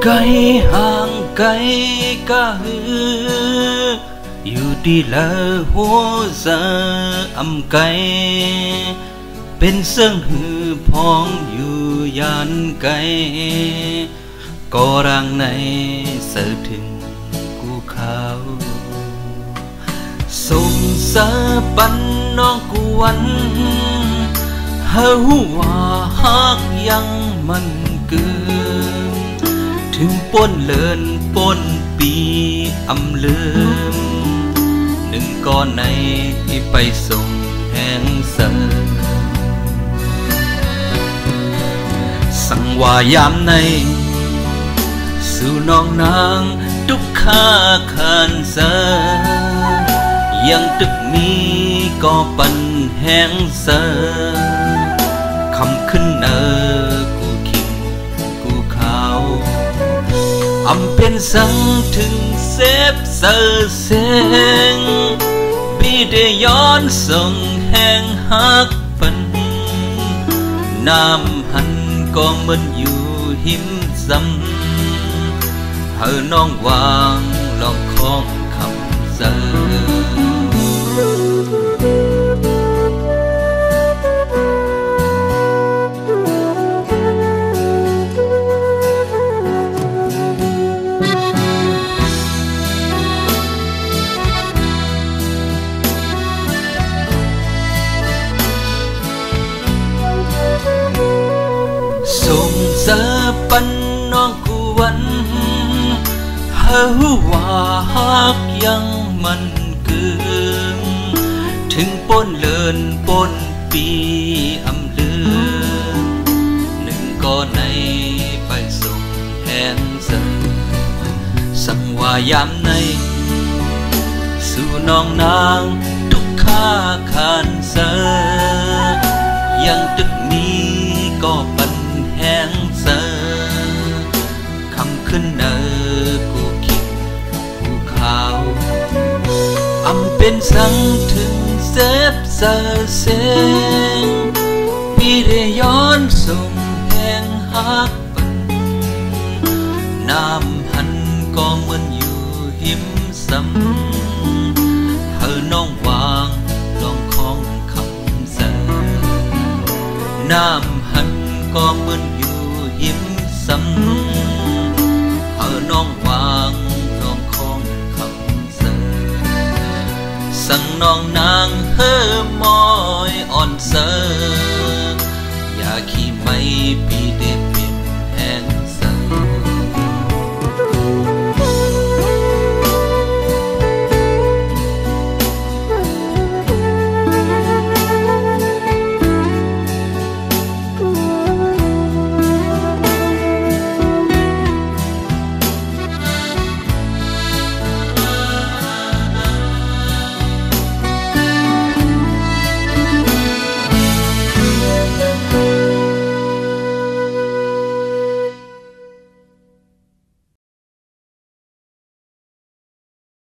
ไกลห่างไกลก็หืออยู่ดีละหัวจะอำไกลเป็นเสื่องหือพองอยู่ยานไกลก็ร่างในเสือถึงกูเขาส่งเสอปันน้องกูวันเฮาว่าฮักยังมันเกินถึงป้นเลินป้นปีอำเลิมหนึ่งก้อนในที่ไปส่งแห่งเสริมสั่งว่ายามในสู่น้องนางทุกข้าขานเสริมยังตึกมีก็ปันแห่งเสริมคำขึ้นเนอกูคิงกูขาวอำเป็นสังถึงเซฟเสอเสงบีเดย้อนส่งแห่งฮักปันน้ำหันก็เหมือนอยู่หิมซ้ำเฮาน้องวางลองของคำเสอส่งเสอปันน้องกูวันเฮาว่าฮักยังมันเกินถึงป้นเลินป้นปีอำเลือหนึ่งก็ในไปส่งแห่งเสอสั่งว่ายามในสู่น้องนางทุกข้าขานเสอยังตึกนี้ก็ปันแห่งเสอคำขึ้นเนอกูคิดกูขาวอำเป็นสังถึงเซฟเสอเสงพี่ได้ย้อนส่งแห่งฮักปันน้ำหันก็เหมือนอยู่หิมซ้ำเฮาน้องวางลองของคำเสอน้ำหันก็เหมือนอยู่หิมซ้ำเฮาน้องวางลองของคำเสอสั่งน้องนางเฮ่อมอยอ่อนเสออย่าขี้ไม่ปีเด็ดเป็นแห่ง